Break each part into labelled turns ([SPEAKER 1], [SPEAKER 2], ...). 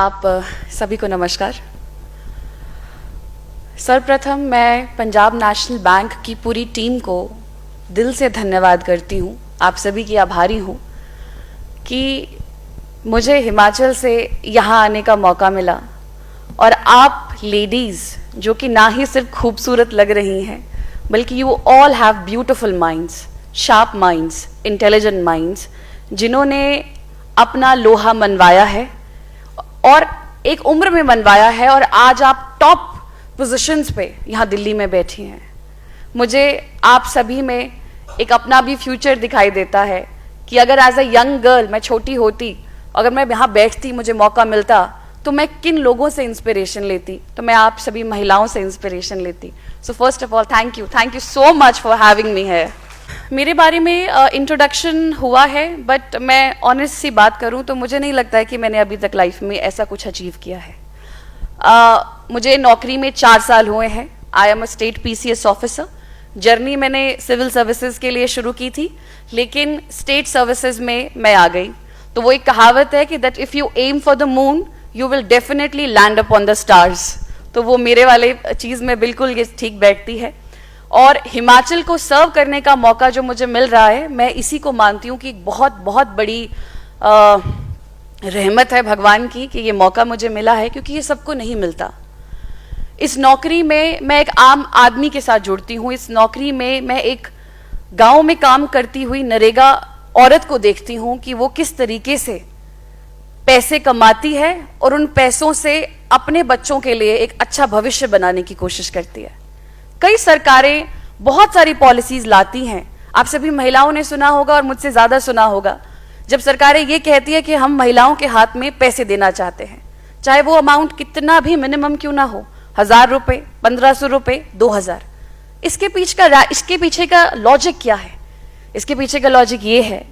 [SPEAKER 1] आप सभी को नमस्कार। सर्वप्रथम मैं पंजाब नेशनल बैंक की पूरी टीम को दिल से धन्यवाद करती हूँ, आप सभी की आभारी हूँ कि मुझे हिमाचल से यहाँ आने का मौका मिला और आप लेडीज़ जो कि ना ही सिर्फ खूबसूरत लग रही हैं बल्कि you all have beautiful minds, sharp minds, intelligent minds, जिन्होंने अपना लोहा मनवाया है और एक उम्र में मनवाया है और आज आप टॉप पोजीशंस पे यहाँ दिल्ली में बैठी हैं। मुझे आप सभी में एक अपना भी फ्यूचर दिखाई देता है कि अगर एज अ यंग गर्ल मैं छोटी होती, अगर मैं यहाँ बैठती, मुझे मौका मिलता तो मैं किन लोगों से इंस्पिरेशन लेती, तो मैं आप सभी महिलाओं से इंस्पिरेशन लेती। So first of all thank you so much for having me here. मेरे बारे में इंट्रोडक्शन हुआ है, बट मैं ऑनेस्ट सी बात करूं तो मुझे नहीं लगता है कि मैंने अभी तक लाइफ में ऐसा कुछ अचीव किया है। मुझे नौकरी में 4 साल हुए हैं। I am a state PCS officer. Journey मैंने सिविल सर्विसेज के लिए शुरू की थी, लेकिन स्टेट सर्विसेज में मैं आ गई। तो वो एक कहावत है कि that if you aim for the moon you will definitely land upon the stars. तो वो मेरे वाले चीज़ में बिल्कुल ये ठीक बैठती है। और हिमाचल को सर्व करने का मौका जो मुझे मिल रहा है, मैं इसी को मानती हूँ कि बहुत बहुत बड़ी रहमत है भगवान की कि ये मौका मुझे मिला है, क्योंकि ये सबको नहीं मिलता। इस नौकरी में मैं एक आम आदमी के साथ जुड़ती हूँ। इस नौकरी में मैं एक गांव में काम करती हुई नरेगा औरत को देखती हूँ कि वो किस तरीके से पैसे कमाती है और उन पैसों से अपने बच्चों के लिए एक अच्छा भविष्य बनाने की कोशिश करती है। कई सरकारें बहुत सारी पॉलिसीज लाती हैं, आप सभी महिलाओं ने सुना होगा और मुझसे ज़्यादा सुना होगा, जब सरकारें ये कहती है कि हम महिलाओं के हाथ में पैसे देना चाहते हैं, चाहे वो अमाउंट कितना भी मिनिमम क्यों ना हो, 1000 रुपये, 1500 रुपये, 2000। इसके पीछे का लॉजिक क्या है? इसके पीछे का लॉजिक ये है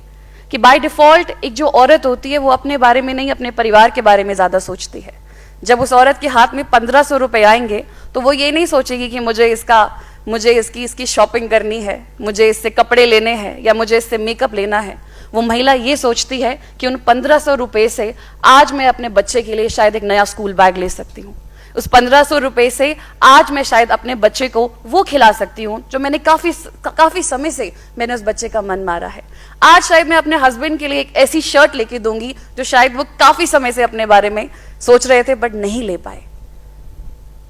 [SPEAKER 1] कि बाय डिफ़ॉल्ट एक जो औरत होती है वो अपने बारे में नहीं, अपने परिवार के बारे में ज़्यादा सोचती है। जब उस औरत के हाथ में 1500 रुपये आएंगे तो वो ये नहीं सोचेगी कि मुझे इसकी शॉपिंग करनी है, मुझे इससे कपड़े लेने हैं या मुझे इससे मेकअप लेना है। वो महिला ये सोचती है कि उन 1500 रुपये से आज मैं अपने बच्चे के लिए शायद एक नया स्कूल बैग ले सकती हूँ। उस 1500 रुपये से आज मैं शायद अपने बच्चे को वो खिला सकती हूँ जो मैंने काफ़ी समय से मैंने उस बच्चे का मन मारा है। आज शायद मैं अपने हस्बैंड के लिए एक ऐसी शर्ट लेके दूंगी जो शायद वो काफ़ी समय से अपने बारे में सोच रहे थे बट नहीं ले पाए।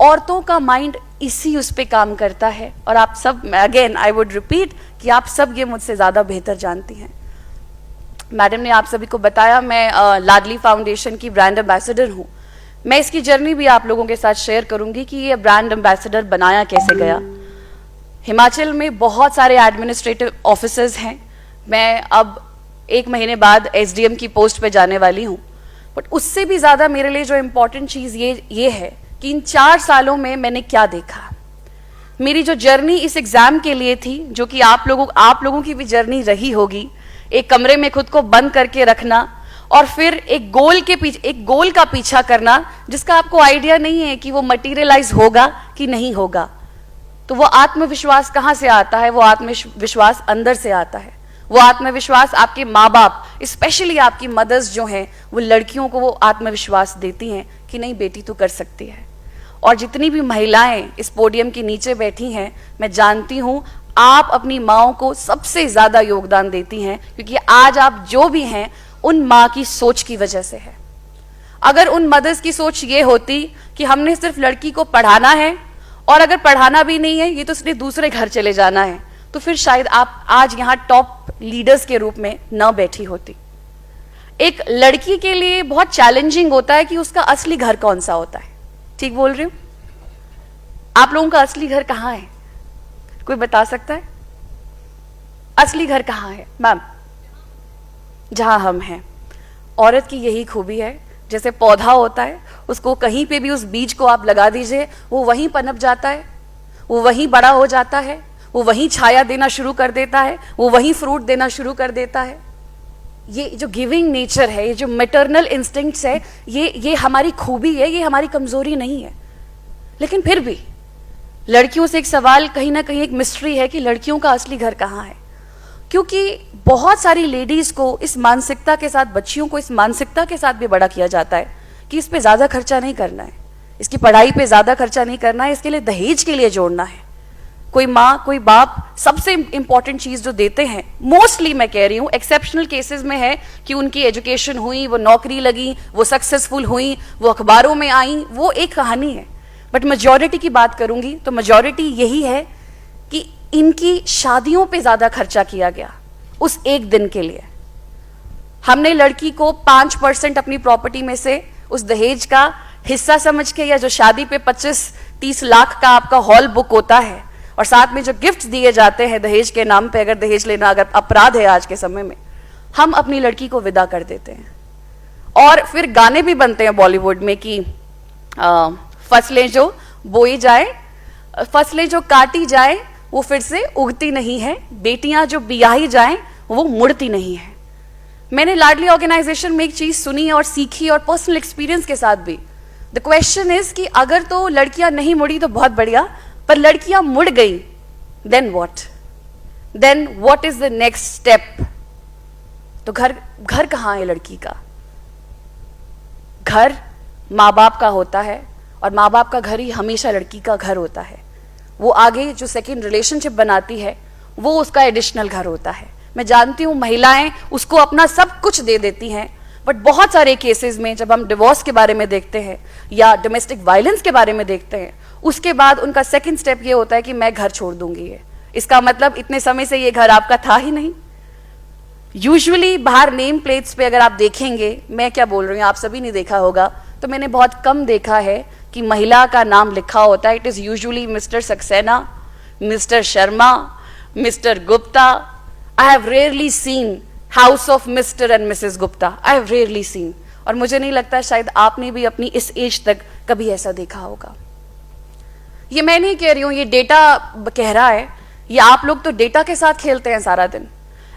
[SPEAKER 1] औरतों का माइंड इसी उस पे काम करता है और आप सब, अगेन आई वुड रिपीट कि आप सब ये मुझसे ज़्यादा बेहतर जानती हैं। मैडम ने आप सभी को बताया, मैं लाडली फाउंडेशन की ब्रांड एम्बेसडर हूँ। मैं इसकी जर्नी भी आप लोगों के साथ शेयर करूंगी कि ये ब्रांड एम्बेसडर बनाया कैसे गया। हिमाचल में बहुत सारे एडमिनिस्ट्रेटिव ऑफिसर्स हैं। मैं अब 1 महीने बाद SDM की पोस्ट पे जाने वाली हूँ, बट उससे भी ज़्यादा मेरे लिए जो इम्पोर्टेंट चीज़ ये है कि इन 4 सालों में मैंने क्या देखा। मेरी जो जर्नी इस एग्ज़ाम के लिए थी, जो कि आप लोगों की भी जर्नी रही होगी, एक कमरे में खुद को बंद करके रखना और फिर एक गोल का पीछा करना जिसका आपको आइडिया नहीं है कि वो मटीरियलाइज होगा कि नहीं होगा। तो वो आत्मविश्वास कहाँ से आता है? वो आत्मविश्वास अंदर से आता है। वो आत्मविश्वास आपके माँ बाप, स्पेशली आपकी मदर्स जो हैं, वो लड़कियों को वो आत्मविश्वास देती हैं कि नहीं बेटी तू कर सकती है। और जितनी भी महिलाएं इस पोडियम के नीचे बैठी हैं, मैं जानती हूँ आप अपनी माँओं को सबसे ज़्यादा योगदान देती हैं, क्योंकि आज आप जो भी हैं उन माँ की सोच की वजह से है। अगर उन मदर्स की सोच ये होती कि हमने सिर्फ लड़की को पढ़ाना है और अगर पढ़ाना भी नहीं है, ये तो सिर्फ दूसरे घर चले जाना है, तो फिर शायद आप आज यहाँ टॉप लीडर्स के रूप में न बैठी होती। एक लड़की के लिए बहुत चैलेंजिंग होता है कि उसका असली घर कौन सा होता है। ठीक बोल रही हूँ? आप लोगों का असली घर कहाँ है? कोई बता सकता है? असली घर कहाँ है मैम? जहाँ हम हैं। औरत की यही खूबी है, जैसे पौधा होता है, उसको कहीं पे भी उस बीज को आप लगा दीजिए, वो वहीं पनप जाता है, वो वहीं बड़ा हो जाता है, वो वहीं छाया देना शुरू कर देता है, वो वहीं फ्रूट देना शुरू कर देता है। ये जो गिविंग नेचर है, ये जो मैटरनल इंस्टिंक्ट्स है, ये हमारी खूबी है, ये हमारी कमजोरी नहीं है। लेकिन फिर भी लड़कियों से एक सवाल, कहीं ना कहीं एक मिस्ट्री है कि लड़कियों का असली घर कहाँ है। क्योंकि बहुत सारी लेडीज को इस मानसिकता के साथ, बच्चियों को इस मानसिकता के साथ भी बड़ा किया जाता है कि इस पे ज़्यादा खर्चा नहीं करना है, इसकी पढ़ाई पे ज़्यादा खर्चा नहीं करना है, इसके लिए दहेज के लिए जोड़ना है। कोई माँ कोई बाप सबसे इंपॉर्टेंट चीज़ जो देते हैं, मोस्टली मैं कह रही हूँ, एक्सेप्शनल केसेस में है कि उनकी एजुकेशन हुई, वो नौकरी लगी, वो सक्सेसफुल हुई, वो अखबारों में आई, वो एक कहानी है। बट मेजॉरिटी की बात करूंगी तो मेजॉरिटी यही है कि इनकी शादियों पे ज़्यादा खर्चा किया गया उस एक दिन के लिए। हमने लड़की को 5% अपनी प्रॉपर्टी में से उस दहेज का हिस्सा समझ के, या जो शादी पे 25-30 लाख का आपका हॉल बुक होता है और साथ में जो गिफ्ट्स दिए जाते हैं दहेज के नाम पे, अगर दहेज लेना अगर अपराध है आज के समय में, हम अपनी लड़की को विदा कर देते हैं। और फिर गाने भी बनते हैं बॉलीवुड में कि फसलें जो बोई जाए, फसलें जो काटी जाए वो फिर से उगती नहीं है, बेटियां जो बियाही जाएं वो मुड़ती नहीं है। मैंने लाडली ऑर्गेनाइजेशन में एक चीज सुनी और सीखी, और पर्सनल एक्सपीरियंस के साथ भी। द क्वेश्चन इज कि अगर तो लड़कियां नहीं मुड़ी तो बहुत बढ़िया, पर लड़कियां मुड़ गई, then what is the next step? तो घर कहां है लड़की का? घर माँ बाप का होता है, और माँ बाप का घर ही हमेशा लड़की का घर होता है। वो आगे जो सेकंड रिलेशनशिप बनाती है वो उसका एडिशनल घर होता है। मैं जानती हूँ महिलाएं उसको अपना सब कुछ दे देती हैं, बट बहुत सारे केसेस में जब हम डिवोर्स के बारे में देखते हैं या डोमेस्टिक वायलेंस के बारे में देखते हैं, उसके बाद उनका सेकंड स्टेप ये होता है कि मैं घर छोड़ दूंगी। इसका मतलब इतने समय से ये घर आपका था ही नहीं। यूजुअली बाहर नेम प्लेट्स पे अगर आप देखेंगे, मैं क्या बोल रही हूँ, आप सभी ने देखा होगा, तो मैंने बहुत कम देखा है कि महिला का नाम लिखा होता है। It is usually mister Saxena, mister Sharma, mister Gupta. I have rarely scene house of mister and Mrs Gupta, I have rarely scene. और मुझे नहीं लगता शायद आपने भी अपनी इस एज तक कभी ऐसा देखा होगा। ये मैं नहीं कह रही हूं, ये डेटा कह रहा है। ये आप लोग तो डेटा के साथ खेलते हैं सारा दिन।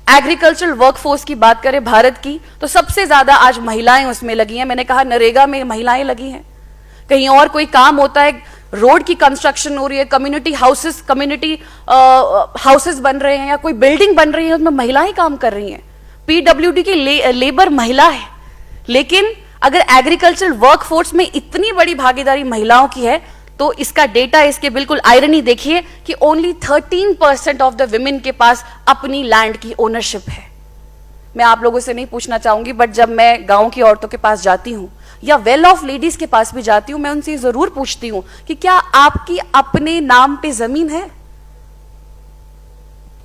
[SPEAKER 1] एग्रीकल्चरल वर्कफोर्स की बात करें भारत की, तो सबसे ज्यादा आज महिलाएं उसमें लगी हैं। मैंने कहा नरेगा में महिलाएं लगी हैं। कहीं और कोई काम होता है, रोड की कंस्ट्रक्शन हो रही है, कम्युनिटी हाउसेस बन रहे हैं, या कोई बिल्डिंग बन रही है, उसमें महिलाएं काम कर रही हैं। पीडब्ल्यूडी की लेबर महिला है। लेकिन अगर एग्रीकल्चरल वर्कफोर्स में इतनी बड़ी भागीदारी महिलाओं की है, तो इसका डेटा, इसके बिल्कुल आयरनी देखिए कि ओनली 13% ऑफ द विमेन के पास अपनी लैंड की ओनरशिप है। मैं आप लोगों से नहीं पूछना चाहूंगी, बट जब मैं गांव की औरतों के पास जाती हूं या वेल ऑफ लेडीज के पास भी जाती हूं, मैं उनसे जरूर पूछती हूं कि क्या आपकी अपने नाम पे जमीन है?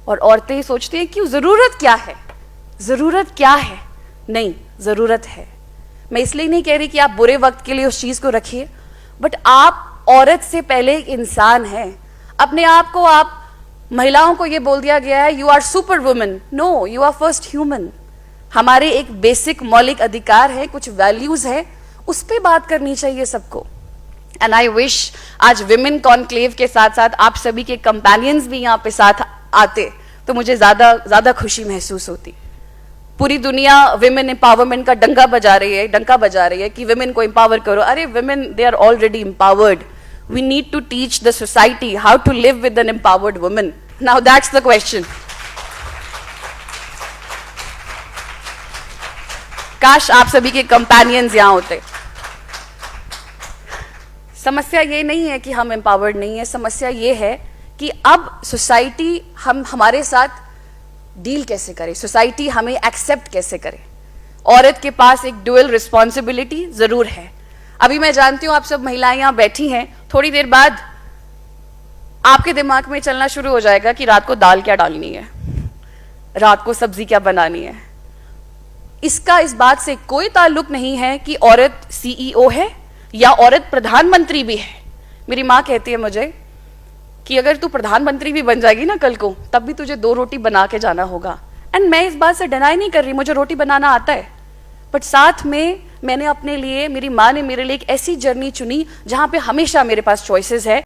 [SPEAKER 1] और औरतें सोचती हैं कि जरूरत क्या है, जरूरत क्या है? नहीं, जरूरत है। मैं इसलिए नहीं कह रही कि आप बुरे वक्त के लिए उस चीज को रखिए, बट आप औरत से पहले एक इंसान है। अपने आप को, आप महिलाओं को यह बोल दिया गया है you are super woman. No, you are first human. हमारे एक बेसिक मौलिक अधिकार है, कुछ वैल्यूज है, उस पर बात करनी चाहिए सबको। एंड आई विश आज विमेन कॉन्क्लेव के साथ साथ आप सभी के कंपेनियंस भी यहाँ पे साथ आते तो मुझे ज्यादा खुशी महसूस होती। पूरी दुनिया विमेन एम्पावरमेंट का डंका बजा रही है कि विमेन को एम्पावर करो। अरे women, they are already empowered. We need to teach the society how to live with an empowered woman. Now that's the question. काश आप सभी के कंपेनियंस यहां होते। समस्या ये नहीं है कि हम एम्पावर्ड नहीं है, समस्या ये है कि अब सोसाइटी हमारे साथ डील कैसे करे, सोसाइटी हमें एक्सेप्ट कैसे करे। औरत के पास एक ड्यूअल रिस्पॉन्सिबिलिटी जरूर है। अभी मैं जानती हूं आप सब महिलाएं यहां बैठी हैं, थोड़ी देर बाद आपके दिमाग में चलना शुरू हो जाएगा कि रात को दाल क्या डालनी है, रात को सब्जी क्या बनानी है। इसका इस बात से कोई ताल्लुक नहीं है कि औरत सीईओ है या औरत प्रधानमंत्री भी है। मेरी माँ कहती है मुझे कि अगर तू प्रधानमंत्री भी बन जाएगी ना कल को, तब भी तुझे 2 रोटी बना के जाना होगा। एंड मैं इस बात से डिनाई नहीं कर रही, मुझे रोटी बनाना आता है। बट साथ में मैंने अपने लिए, मेरी माँ ने मेरे लिए एक ऐसी जर्नी चुनी जहां पे हमेशा मेरे पास चॉइसेस है।